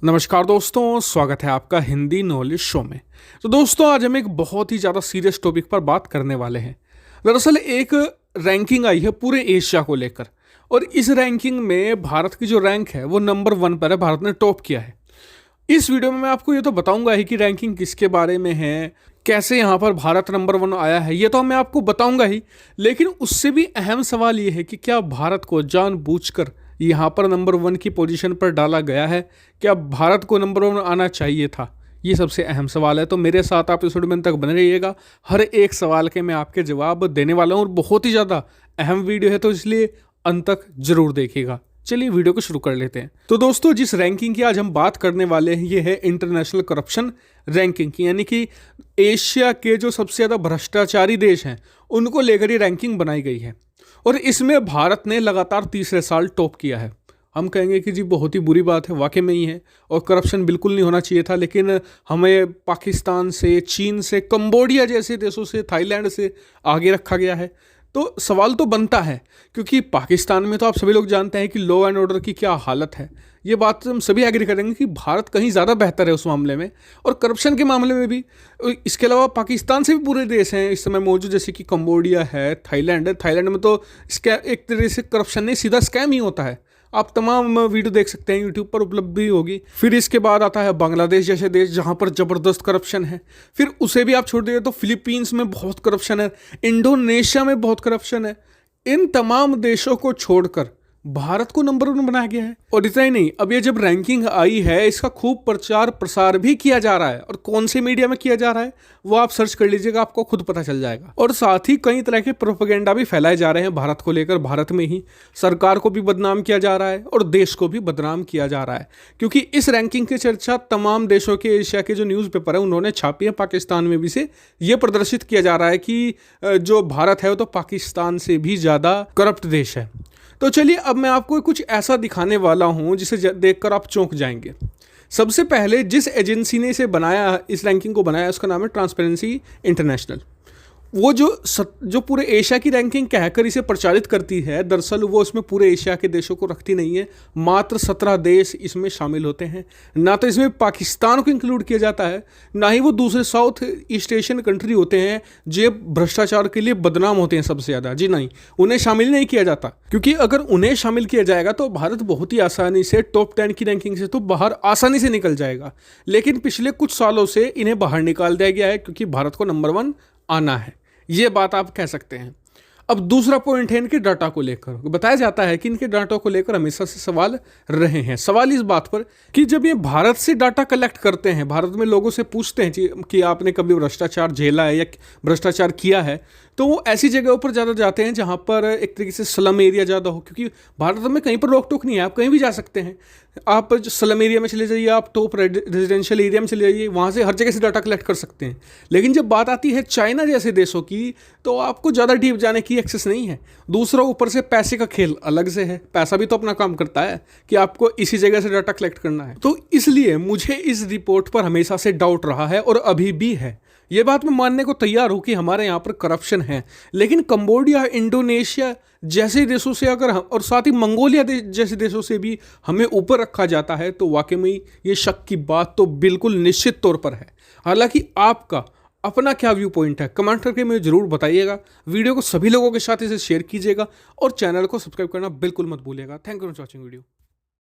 नमस्कार दोस्तों, स्वागत है आपका हिंदी नॉलेज शो में। तो दोस्तों, आज हम एक बहुत ही ज़्यादा सीरियस टॉपिक पर बात करने वाले हैं। दरअसल एक रैंकिंग आई है पूरे एशिया को लेकर, और इस रैंकिंग में भारत की जो रैंक है वो नंबर 1 पर है। भारत ने टॉप किया है। इस वीडियो में मैं आपको ये तो बताऊंगा ही कि रैंकिंग किसके बारे में है, कैसे यहाँ पर भारत नंबर 1 आया है, ये तो मैं आपको बताऊंगा ही। लेकिन उससे भी अहम सवाल ये है कि क्या भारत को जानबूझकर यहाँ पर नंबर 1 की पोजीशन पर डाला गया है? क्या भारत को नंबर 1 आना चाहिए था? ये सबसे अहम सवाल है। तो मेरे साथ आप इस वीडियो में तक बने रहिएगा। हर एक सवाल के मैं आपके जवाब देने वाला हूँ, और बहुत ही ज़्यादा अहम वीडियो है, तो इसलिए अंत तक जरूर देखिएगा। चलिए वीडियो को शुरू कर लेते हैं। तो दोस्तों, जिस रैंकिंग की आज हम बात करने वाले हैं ये है इंटरनेशनल करप्शन रैंकिंग की, यानी कि एशिया के जो सबसे ज़्यादा भ्रष्टाचारी देश हैं उनको लेकर ये रैंकिंग बनाई गई है। और इसमें भारत ने लगातार तीसरे साल टॉप किया है। हम कहेंगे कि जी बहुत ही बुरी बात है, वाकई में ही है, और करप्शन बिल्कुल नहीं होना चाहिए था। लेकिन हमें पाकिस्तान से, चीन से, कंबोडिया जैसे देशों से, थाईलैंड से आगे रखा गया है। तो सवाल तो बनता है, क्योंकि पाकिस्तान में तो आप सभी लोग जानते हैं कि लॉ एंड ऑर्डर की क्या हालत है। ये बात हम सभी एग्री करेंगे कि भारत कहीं ज़्यादा बेहतर है उस मामले में, और करप्शन के मामले में भी। इसके अलावा पाकिस्तान से भी पूरे देश हैं इस समय मौजूद, जैसे कि कंबोडिया है, थाईलैंड है। थाईलैंड में तो एक तरह से करप्शन नहीं, सीधा स्कैम ही होता है। आप तमाम वीडियो देख सकते हैं, यूट्यूब पर उपलब्ध भी होगी। फिर इसके बाद आता है बांग्लादेश जैसे देश, जहाँ पर ज़बरदस्त करप्शन है। फिर उसे भी आप छोड़ दीजिए तो फिलीपींस में बहुत करप्शन है, इंडोनेशिया में बहुत करप्शन है। इन तमाम देशों को छोड़कर भारत को नंबर 1 बनाया गया है। और इतना ही नहीं, अब ये जब रैंकिंग आई है इसका खूब प्रचार प्रसार भी किया जा रहा है। और कौन से मीडिया में किया जा रहा है वो आप सर्च कर लीजिएगा, आपको खुद पता चल जाएगा। और साथ ही कई तरह के प्रोपेगेंडा भी फैलाए जा रहे हैं भारत को लेकर। भारत में ही सरकार को भी बदनाम किया जा रहा है और देश को भी बदनाम किया जा रहा है, क्योंकि इस रैंकिंग की चर्चा तमाम देशों के, एशिया के जो न्यूज़पेपर है उन्होंने छापी है। पाकिस्तान में भी से ये प्रदर्शित किया जा रहा है कि जो भारत है वो तो पाकिस्तान से भी ज़्यादा करप्ट देश है। तो चलिए, अब मैं आपको कुछ ऐसा दिखाने वाला हूं जिसे देखकर आप चौंक जाएंगे। सबसे पहले जिस एजेंसी ने इसे बनाया, इस रैंकिंग को बनाया, उसका नाम है ट्रांसपेरेंसी इंटरनेशनल। वो जो पूरे एशिया की रैंकिंग कहकर इसे प्रचारित करती है, दरअसल वो इसमें पूरे एशिया के देशों को रखती नहीं है। मात्र 17 देश इसमें शामिल होते हैं। ना तो इसमें पाकिस्तान को इंक्लूड किया जाता है, ना ही वो दूसरे साउथ ईस्ट एशियन कंट्री होते हैं जो भ्रष्टाचार के लिए बदनाम होते हैं सबसे ज़्यादा। जी नहीं, उन्हें शामिल नहीं किया जाता, क्योंकि अगर उन्हें शामिल किया जाएगा तो भारत बहुत ही आसानी से टॉप 10 की रैंकिंग से तो बाहर आसानी से निकल जाएगा। लेकिन पिछले कुछ सालों से इन्हें बाहर निकाल दिया गया है, क्योंकि भारत को नंबर 1 आना है। ये बात आप कह सकते हैं। अब दूसरा पॉइंट है इनके डाटा को लेकर। बताया जाता है कि इनके डाटा को लेकर हमेशा से सवाल रहे हैं। सवाल इस बात पर कि जब ये भारत से डाटा कलेक्ट करते हैं, भारत में लोगों से पूछते हैं कि आपने कभी भ्रष्टाचार झेला है या भ्रष्टाचार किया है, तो वो ऐसी जगहों पर ज़्यादा जाते हैं जहाँ पर एक तरीके से स्लम एरिया ज़्यादा हो, क्योंकि भारत में कहीं पर रोक टोक नहीं है, आप कहीं भी जा सकते हैं। आप स्लम एरिया में चले जाइए, आप टॉप रेजिडेंशियल एरिया में चले जाइए, वहाँ से हर जगह से डाटा कलेक्ट कर सकते हैं। लेकिन जब बात आती है चाइना जैसे देशों की, तो आपको ज़्यादा डीप जाने की एक्सेस नहीं है। दूसरा, ऊपर से पैसे का खेल अलग से है। पैसा भी तो अपना काम करता है कि आपको इसी जगह से डाटा कलेक्ट करना है। तो इसलिए मुझे इस रिपोर्ट पर हमेशा से डाउट रहा है, और अभी भी है। ये बात मैं मानने को तैयार हूँ कि हमारे यहाँ पर करप्शन है, लेकिन कंबोडिया, इंडोनेशिया जैसे देशों से अगर और साथ ही मंगोलिया जैसे देशों से भी हमें ऊपर रखा जाता है, तो वाकई में ये शक की बात तो बिल्कुल निश्चित तौर पर है। हालांकि आपका अपना क्या व्यू पॉइंट है, कमेंट करके मुझे ज़रूर बताइएगा। वीडियो को सभी लोगों के साथ इसे शेयर कीजिएगा, और चैनल को सब्सक्राइब करना बिल्कुल मत भूलिएगा। Thank you for watching video.